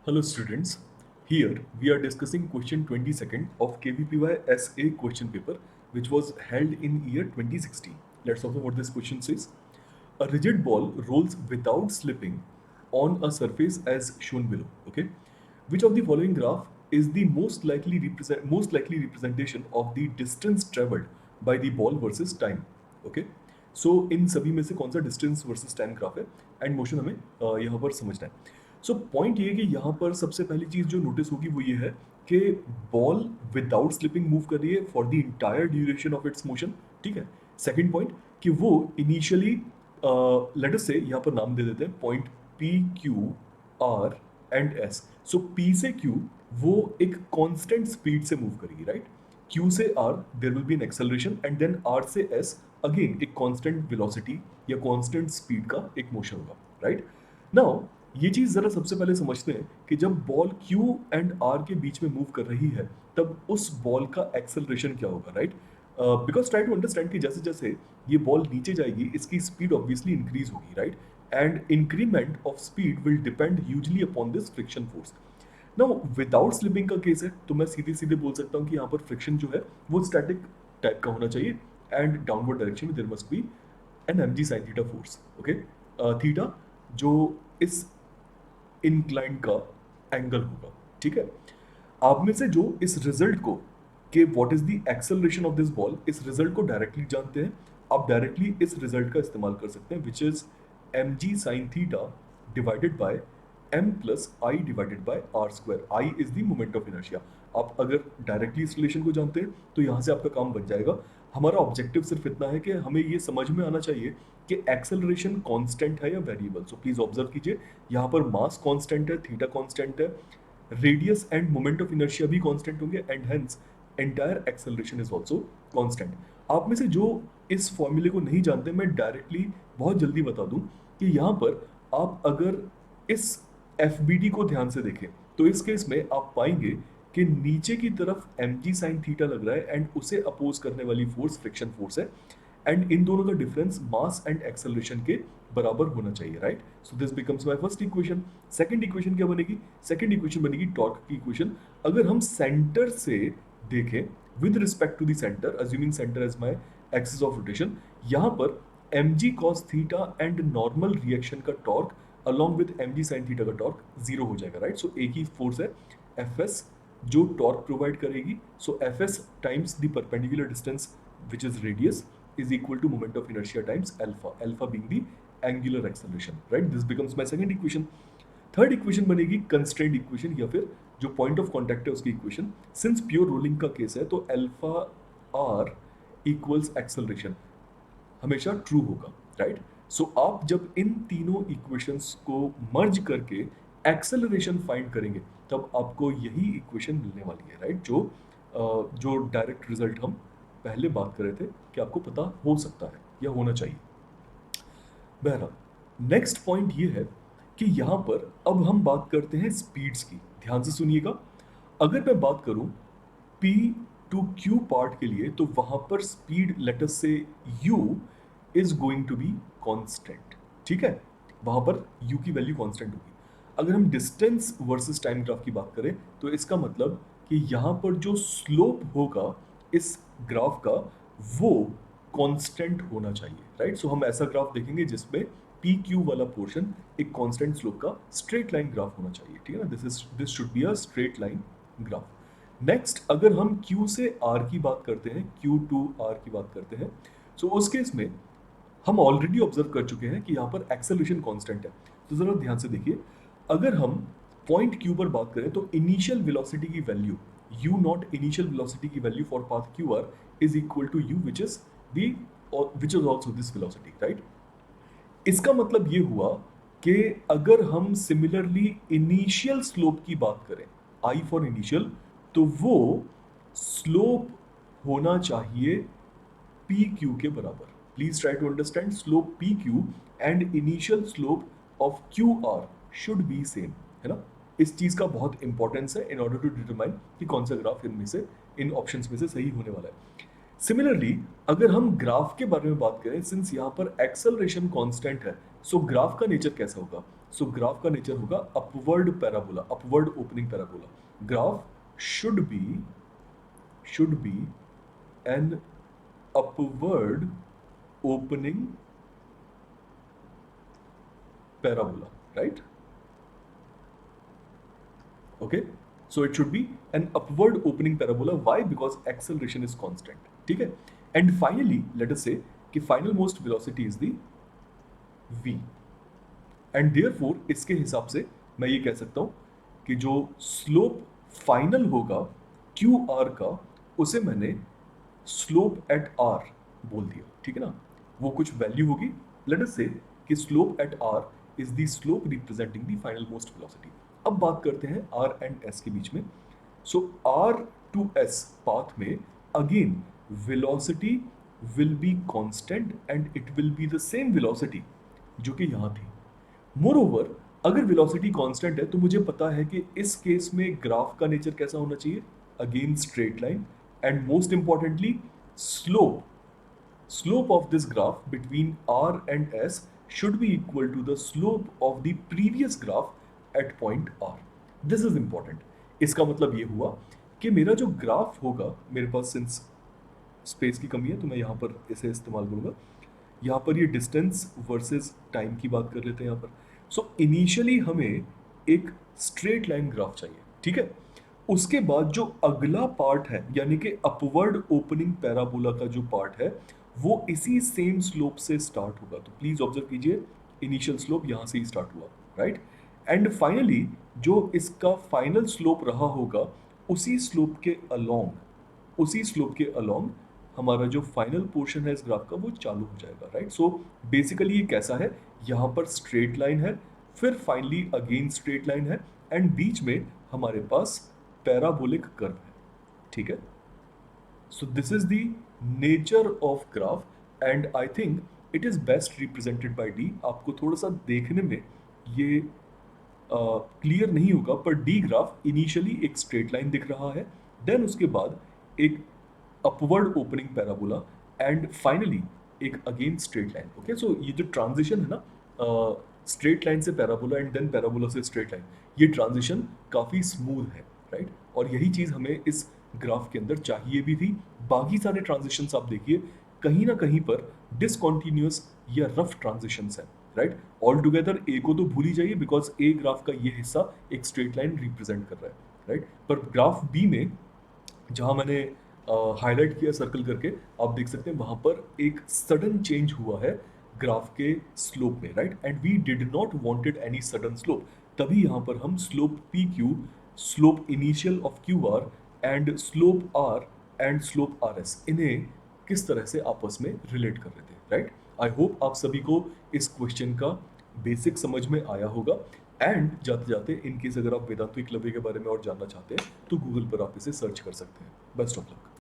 Hello students, here we are discussing question 22nd of KVPY SA question paper which was held in year 2016. Let's observe what this question says. A rigid ball rolls without slipping on a surface as shown below. Okay, which of the following graph is the most likely representation of the distance traveled by the ball versus time? Okay, सो इन सभी में से कौन सा distance versus time graph है and motion हमें यहाँ पर समझना है. सो पॉइंट ये है कि यहाँ पर सबसे पहली चीज जो नोटिस होगी वो ये है कि बॉल विदाउट स्लिपिंग मूव कर रही है for the entire duration of its motion. ठीक है. सेकंड पॉइंट कि वो इनिशियली लेट अस से यहाँ पर नाम दे देते हैं point P Q R and S. So P से क्यू वो एक कांस्टेंट स्पीड से मूव करेगी, राइट. क्यू से R there will be an acceleration and then R से एस अगेन एक कांस्टेंट वेलोसिटी या कांस्टेंट स्पीड का एक मोशन होगा, राइट. नाउ ये चीज जरा सबसे पहले समझते हैं कि जब बॉल Q एंड R के बीच में मूव कर रही है तब उस बॉल का एक्सेलरेशन क्या होगा, right. Because try to understand कि जैसे जैसे ये बॉल नीचे जाएगी इसकी स्पीड ऑब्वियसली इंक्रीज होगी, राइट. And increment of speed will depend hugely upon this friction force. Now without slipping का केस है तो मैं सीधे सीधे बोल सकता हूँ कि यहाँ पर फ्रिक्शन जो है वो स्टैटिक टाइप का होना चाहिए एंड डाउनवर्ड डायरेक्शन में there must be an M G sine theta force. Okay, theta जो इस इंक्लाइन का एंगल होगा. ठीक है. आप में से जो इस रिजल्ट को कि what is the acceleration of this ball, इस रिजल्ट को डायरेक्टली जानते हैं, आप डायरेक्टली इस रिजल्ट का इस्तेमाल कर सकते हैं which is M G sine theta divided by M plus I divided by R square. I is the moment of inertia. आप अगर डायरेक्टली इस रिलेशन को जानते हैं तो यहाँ से आपका काम बन जाएगा. हमारा ऑब्जेक्टिव सिर्फ इतना है कि हमें ये समझ में आना चाहिए कि एक्सेलरेशन कांस्टेंट है या वेरिएबल. सो प्लीज ऑब्जर्व कीजिए, यहाँ पर मास कांस्टेंट है, थीटा कांस्टेंट है, radius end moment of inertia भी कांस्टेंट होंगे and hence entire acceleration is also constant. आप में से जो इस फॉर्मूले को नहीं जानते, मैं डायरेक्टली बहुत जल्दी बता दूं कि यहाँ पर आप अगर इस एफ को ध्यान से देखें तो इस केस में आप पाएंगे कि नीचे की तरफ एम जी साइन थीटा लग रहा है एंड उसे अपोज करने वाली फोर्स फ्रिक्शन फोर्स है एंड इन दोनों का डिफरेंस मास एंड एक्सेलरेशन के बराबर होना चाहिए, right. So this becomes my first equation. Second equation क्या बनेगी? सेकंड इक्वेशन बनेगी टॉर्क की इक्वेशन. अगर हम सेंटर से देखें with respect to the centre, assuming centre as my axis of rotation, यहाँ पर M G cos theta and normal reaction का torque along with M G sine theta का टॉर्क जीरो हो जाएगा, राइट. सो एक ही फोर्स है F S जो टॉर्क प्रोवाइड करेगी. So F S times the perpendicular distance which is radius is equal to moment of inertia times alpha, alpha being the angular acceleration, right. This becomes my second equation. Third equation बनेगी constraint equation या फिर जो point of contact है उसकी equation. Since pure rolling का case है तो alpha are equals acceleration हमेशा ट्रू होगा, राइट. सो आप जब इन तीनों इक्वेशंस को मर्ज करके एक्सेलरेशन फाइंड करेंगे तब आपको यही इक्वेशन मिलने वाली है, राइट. जो डायरेक्ट रिजल्ट हम पहले बात कर रहे थे कि आपको पता हो सकता है या होना चाहिए. बहरहाल नेक्स्ट पॉइंट ये है कि यहाँ पर अब हम बात करते हैं स्पीड्स की. ध्यान से सुनिएगा. अगर मैं बात करूं P टू Q पार्ट के लिए तो वहां पर speed let's say U is going to be constant. ठीक है, वहां पर U की वैल्यू कांस्टेंट होगी. अगर हम डिस्टेंस वर्सेस टाइम ग्राफ की बात करें तो इसका मतलब कि यहाँ पर जो स्लोप होगा इस ग्राफ का वो कांस्टेंट होना चाहिए, राइट. सो हम ऐसा ग्राफ देखेंगे जिसमें पी क्यू वाला पोर्शन एक कांस्टेंट स्लोप का स्ट्रेट लाइन ग्राफ होना चाहिए. ठीक है ना, this should be a straight line graph. Next अगर हम Q से R की बात करते हैं, Q टू R की बात करते हैं, सो उस केस में हम ऑलरेडी ऑब्जर्व कर चुके हैं कि यहाँ पर एक्सेलरेशन कांस्टेंट है. तो जरा ध्यान से देखिए, अगर हम पॉइंट Q पर बात करें तो इनिशियल वेलोसिटी की value u naught, initial velocity की value for path QR is equal to u which is also this velocity, right. इसका मतलब ये हुआ कि अगर हम सिमिलरली इनिशियल स्लोप की बात करें, I फॉर इनिशियल, तो वो स्लोप होना चाहिए PQ के बराबर. Please try to understand, slope PQ and initial slope of QR should be same, है ना. इस चीज का बहुत इंपॉर्टेंस है इन ऑर्डर टू डिटरमाइन कि कौन सा ग्राफ इनमें से, इन ऑप्शंस में से सही होने वाला है. सिमिलरली अगर हम ग्राफ के बारे में बात करें, सिंस यहाँ पर एक्सेलरेशन कांस्टेंट है, सो ग्राफ का नेचर कैसा होगा. सो ग्राफ का नेचर होगा upward parabola, upward opening parabola. Graph should be an upward opening parabola, right? Okay, so it should be an upward opening parabola. Why? Because acceleration is constant. ठीक है? And finally, let us say कि final most velocity is the v. And therefore इसके हिसाब से मैं ये कह सकता हूँ कि जो स्लोप फाइनल होगा क्यू आर का, उसे मैंने स्लोप एट आर बोल दिया। ठीक है ना? वो कुछ वैल्यू होगी, लेट अस से कि slope at R is the slope representing the final most velocity. अब बात करते हैं आर एंड एस के बीच में। सो आर टू एस पाथ में again velocity will be constant and it will be the same velocity जो कि यहाँ थी। मोरओवर अगर वेलोसिटी कांस्टेंट है तो मुझे पता है कि इस केस में ग्राफ का नेचर कैसा होना चाहिए, again straight line, and most importantly slope of this graph between r and s should be equal to the slope of the previous graph at point r. This is important. इसका मतलब ये हुआ कि मेरा जो ग्राफ होगा, मेरे पास since space की कमी है तो मैं यहाँ पर इसे इस्तेमाल करूँगा। यहाँ पर ये डिस्टेंस वर्सेस टाइम की बात कर लेते हैं यहाँ पर। सो इनिशियली हमें एक स्ट्रेट लाइन ग्राफ चाहिए, ठीक है। उसके बाद जो अगला पार्ट है यानी कि अपवर्ड ओपनिंग पैराबोला का जो पार्ट है वो इसी सेम स्लोप से स्टार्ट होगा। तो प्लीज ऑब्जर्व कीजिए, इनिशियल स्लोप यहाँ से ही स्टार्ट हुआ, राइट। एंड फाइनली जो इसका फाइनल स्लोप रहा होगा उसी स्लोप के अलोंग हमारा जो फाइनल पोर्शन है इस ग्राफ का वो चालू हो जाएगा, राइट। सो बेसिकली ये कैसा है, यहाँ पर स्ट्रेट लाइन है, फिर फाइनली अगेन स्ट्रेट लाइन है, एंड बीच में हमारे पास पैराबोलिक कर्व है, ठीक है। So this is the nature of graph and I think it is best represented by D. आपको थोड़ा सा देखने में ये क्लियर नहीं होगा, पर डी ग्राफ इनिशियली एक स्ट्रेट लाइन दिख रहा है, देन उसके बाद एक upward opening parabola, and finally एक अगेन स्ट्रेट लाइन। ओके, सो ये जो ट्रांजिशन है ना स्ट्रेट लाइन से पैराबोला एंड देन पैराबोला से स्ट्रेट लाइन, ये ट्रांजिशन काफ़ी स्मूथ है, राइट। और यही चीज़ हमें इस ग्राफ के अंदर चाहिए भी थी। बाकी सारे ट्रांजिशंस आप देखिए कहीं ना कहीं पर डिसकॉन्टिन्यूअस या रफ ट्रांजिशंस हैं, राइट। ऑल टुगेदर ए को तो भूल ही जाइए बिकॉज ए ग्राफ का ये हिस्सा एक स्ट्रेट लाइन रिप्रेजेंट कर रहा है, राइट। पर ग्राफ बी में जहाँ मैंने हाईलाइट किया सर्कल करके, आप देख सकते हैं वहाँ पर एक सडन चेंज हुआ है ग्राफ के स्लोप में, right. And we did not wanted any sudden slope, तभी यहाँ पर हम slope P Q, slope initial of Q R and slope R and slope R S, इन्हें किस तरह से आपस में रिलेट कर रहे थे, राइट। आई होप आप सभी को इस क्वेश्चन का बेसिक समझ में आया होगा। एंड जाते जाते इन केस अगर आप वेदांतु एकलव्य के बारे में और जानना चाहते हैं तो गूगल पर आप इसे सर्च कर सकते हैं। Best of luck.